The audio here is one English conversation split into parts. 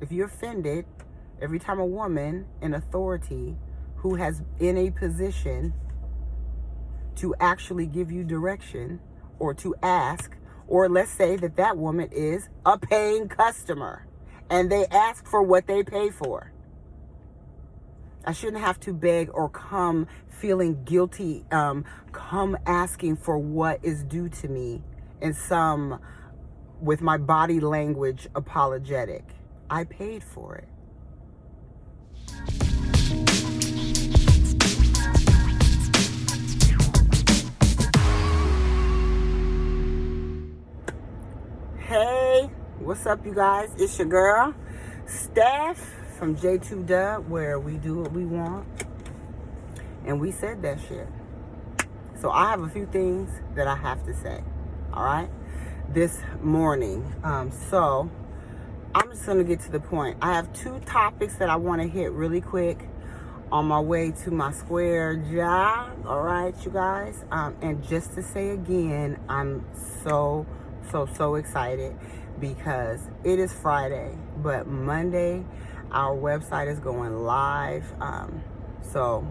if you're offended every time a woman in authority who has in a position to actually give you direction or to ask, or let's say that that woman is a paying customer and they ask for what they pay for. I shouldn't have to beg or come feeling guilty, come asking for what is due to me in some, with my body language, apologetic. I paid for it. Hey, what's up, you guys? It's your girl, Steph from J2 Dub, where we do what we want. And we said that shit. So I have a few things that I have to say, all right, this morning. So I'm just going to get to the point. I have two topics that I want to hit really quick on my way to my square job, all right, you guys? And just to say again, I'm so excited because it is Friday, but Monday our website is going live. So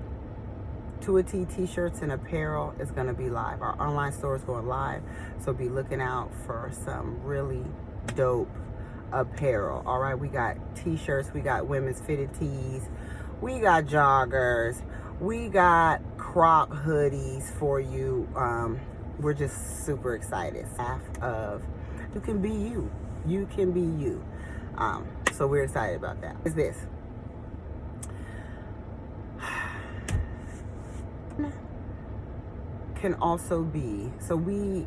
Tuati t-shirts and apparel is going to be live. Our online store is going live, so be looking out for some really dope apparel. All right, we got t-shirts, we got women's fitted tees, we got joggers, we got crop hoodies for you. We're just super excited. Half of you can be you. You can be you. So we're excited about that. Is this can also be, so we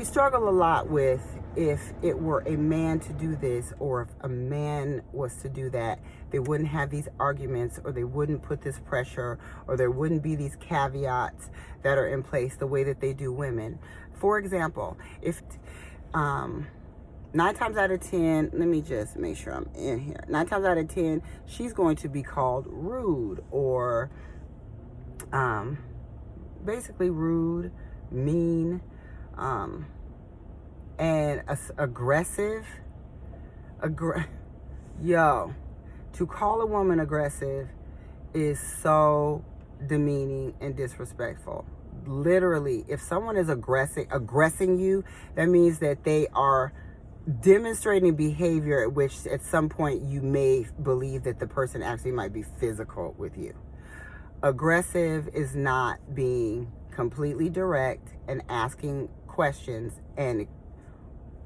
struggle a lot with if it were a man to do this, or if a man was to do that, they wouldn't have these arguments, or they wouldn't put this pressure, or there wouldn't be these caveats that are in place the way that they do women. For example, if 9 times out of 10, let me just make sure I'm in here. 9 times out of 10, she's going to be called rude, or basically rude, mean, and aggressive. Yo, to call a woman aggressive is so demeaning and disrespectful. Literally, if someone is aggressing you, that means that they are demonstrating behavior at which at some point you may believe that the person actually might be physical with you. Aggressive is not being completely direct and asking questions and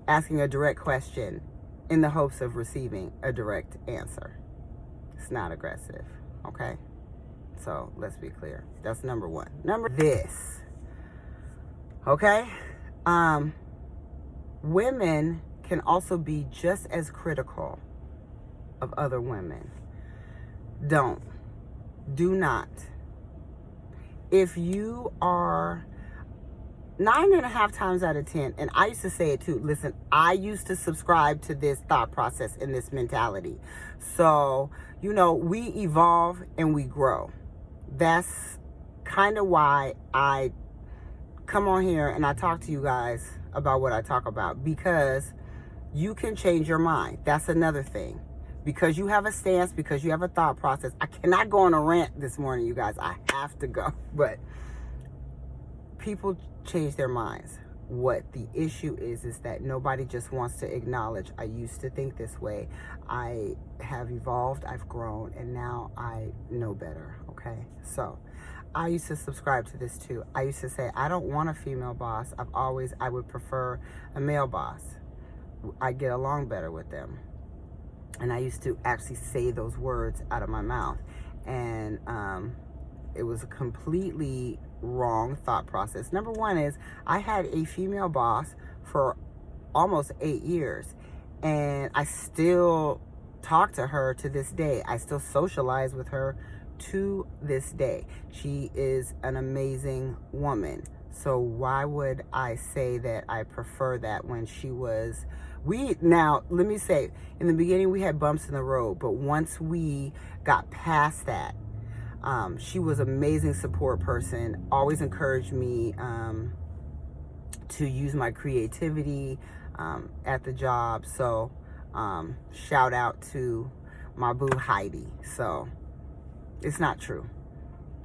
asking a direct question in the hopes of receiving a direct answer. It's not aggressive, okay? So let's be clear. That's number one. This, okay? Women can also be just as critical of other women. Do not. If you are 9.5 times out of 10, and I used to say it too. Listen, I used to subscribe to this thought process and this mentality. So, we evolve and we grow. That's kind of why I come on here and I talk to you guys about what I talk about, because you can change your mind. That's another thing. Because you have a stance, because you have a thought process. I cannot go on a rant this morning, you guys. I have to go. But people change their minds. What the issue is that nobody just wants to acknowledge, I used to think this way. I have evolved, I've grown, and now I know better, okay? So I used to subscribe to this too. I used to say, I don't want a female boss. I would prefer a male boss. I get along better with them. And I used to actually say those words out of my mouth. And it was a completely wrong thought process. Number one is, I had a female boss for almost 8 years. And I still talk to her to this day. I still socialize with her to this day. She is an amazing woman. So why would I say that I prefer that when she was... Now, let me say, in the beginning, we had bumps in the road, but once we got past that, she was an amazing support person, always encouraged me to use my creativity at the job. So Shout out to my boo Heidi. So it's not true.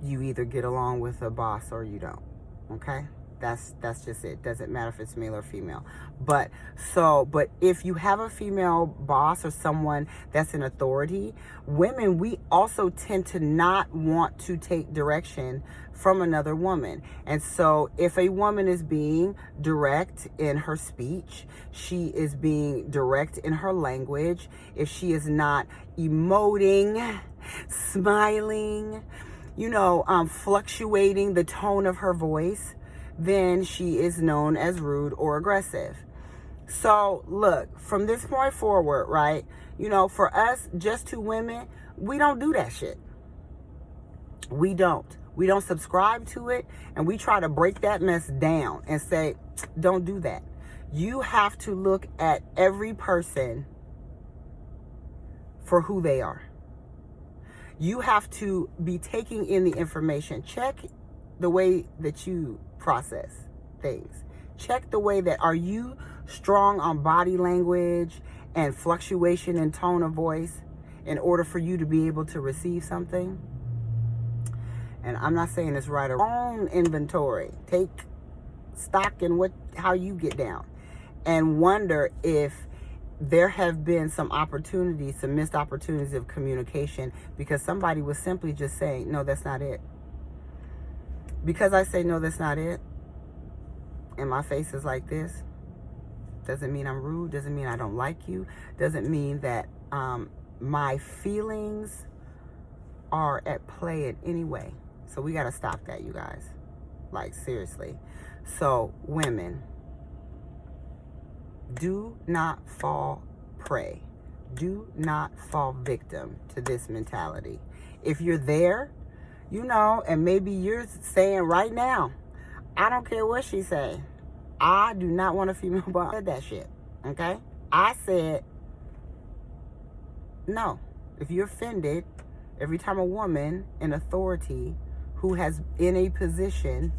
You either get along with a boss or you don't. Okay? That's just it. Doesn't matter if it's male or female. But if you have a female boss or someone that's in authority, women, we also tend to not want to take direction from another woman. And so if a woman is being direct in her speech, she is being direct in her language, if she is not emoting, smiling, fluctuating the tone of her voice, then she is known as rude or aggressive. So look, from this point forward, right, for us, just two women, we don't do that shit. We don't subscribe to it, and we try to break that mess down and say, don't do that. You have to look at every person for who they are. You have to be taking in the information. Check the way that you process things. Check the way that, are you strong on body language and fluctuation in tone of voice in order for you to be able to receive something? And I'm not saying it's right or wrong. Inventory. Take stock in how you get down, and wonder if there have been some missed opportunities of communication because somebody was simply just saying, no, that's not it. Because I say, no, that's not it, and my face is like this, doesn't mean I'm rude, doesn't mean I don't like you, doesn't mean that my feelings are at play in any way. So we got to stop that, you guys. Like, seriously. So, women, do not fall prey. Do not fall victim to this mentality. If you're there, and maybe you're saying right now, I don't care what she say, I do not want a female boss. I said that shit, okay? I said, no. If you're offended every time a woman in authority who has in a position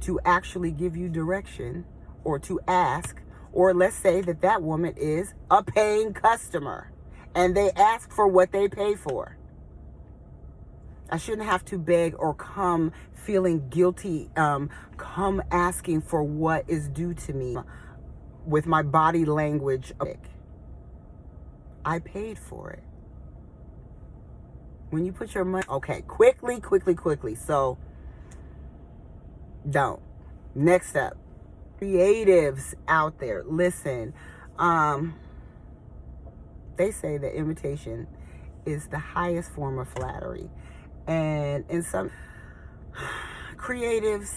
to actually give you direction or to ask, or let's say that woman is a paying customer and they ask for what they pay for. I shouldn't have to beg or come feeling guilty, come asking for what is due to me with my body language. I paid for it. When you put your money, okay, quickly. So, don't. Next up, creatives out there, listen. They say that imitation is the highest form of flattery. And in some creatives,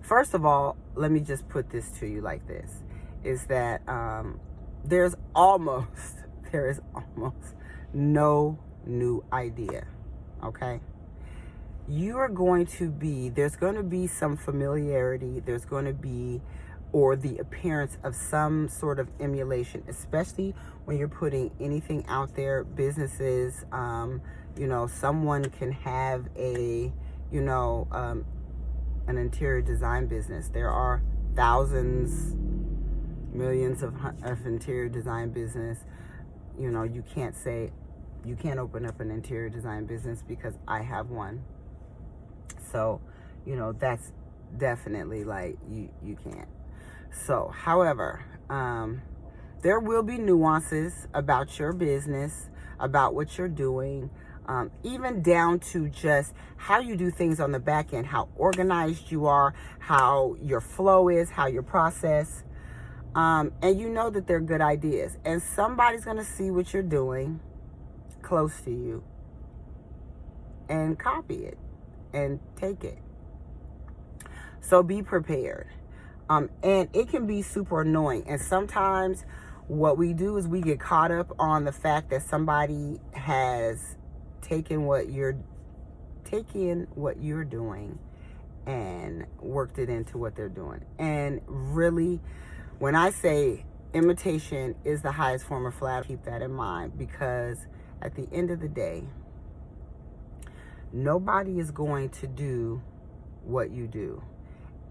first of all, let me just put this to you like this, is that there is almost no new idea, okay? There's going to be some familiarity, there's going to be, or the appearance of some sort of emulation, especially when you're putting anything out there, businesses, someone can have an interior design business. There are thousands, millions of interior design business. You can't open up an interior design business because I have one. So, that's definitely like, you can't. So, however, there will be nuances about your business, about what you're doing, even down to just how you do things on the back end, how organized you are, how your flow is, how your process. And that they're good ideas. And somebody's going to see what you're doing close to you and copy it and take it. So be prepared. And it can be super annoying. And sometimes what we do is we get caught up on the fact that somebody has taken what you're doing and worked it into what they're doing. And really, when I say imitation is the highest form of flattery, keep that in mind, because at the end of the day, nobody is going to do what you do.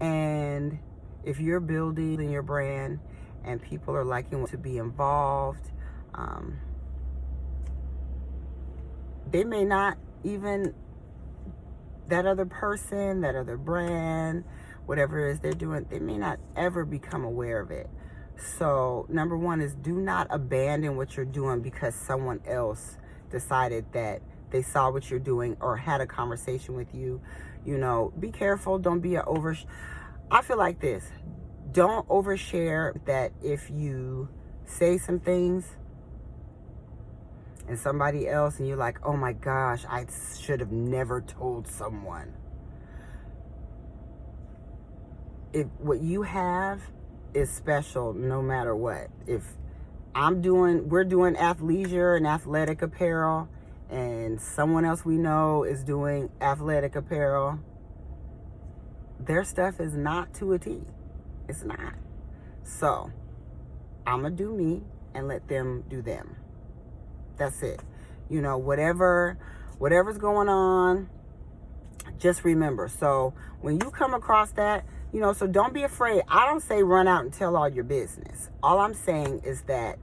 And if you're building your brand and people are liking to be involved. They may not even, that other person, that other brand, whatever it is they're doing, they may not ever become aware of it. So number one is, do not abandon what you're doing because someone else decided that they saw what you're doing or had a conversation with you. You know, be careful. Don't be I feel like this. Don't overshare, that if you say some things and somebody else and you're like, oh my gosh, I should have never told someone. If what you have is special no matter what. If we're doing athleisure and athletic apparel, and someone else we know is doing athletic apparel, their stuff is not to a T. It's not. So I'm going to do me and let them do them. That's it. You know, whatever's going on, just remember. So when you come across that, you know, so don't be afraid. I don't say run out and tell all your business. All I'm saying is that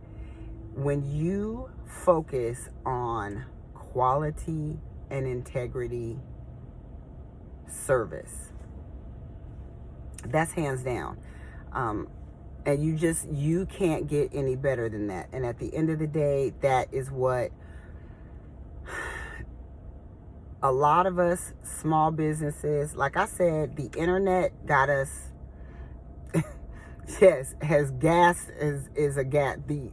when you focus on quality and integrity service, that's hands down. And you can't get any better than that. And at the end of the day, that is what a lot of us small businesses, like I said, the internet got us, yes, has gas, is a gas. The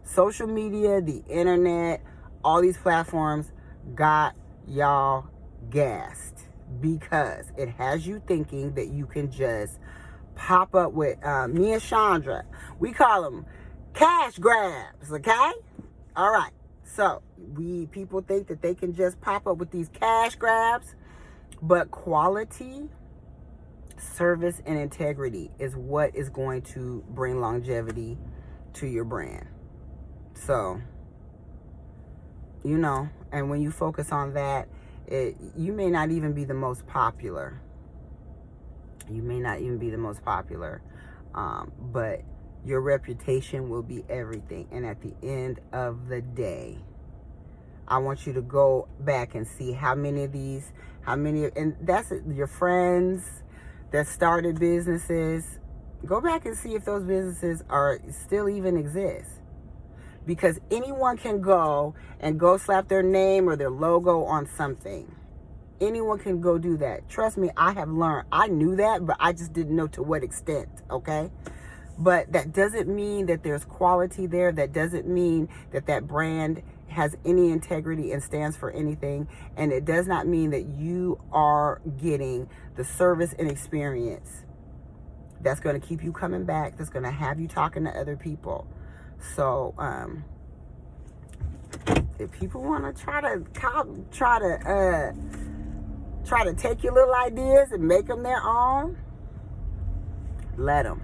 social media, the internet, all these platforms got y'all gassed because it has you thinking that you can just pop up with me and Seandra. We call them cash grabs, okay? All right. So people think that they can just pop up with these cash grabs, but quality, service, and integrity is what is going to bring longevity to your brand. So, you know, and when you focus on that, you may not even be the most popular. But your reputation will be everything. And at the end of the day, I want you to go back and see and that's your friends that started businesses. Go back and see if those businesses are still even exist. Because anyone can go slap their name or their logo on something. Anyone can go do that. Trust me, I have learned. I knew that, but I just didn't know to what extent, okay? But that doesn't mean that there's quality there. That doesn't mean that brand has any integrity and stands for anything. And it does not mean that you are getting the service and experience that's going to keep you coming back, that's going to have you talking to other people. So, if people want to try to take your little ideas and make them their own, let them.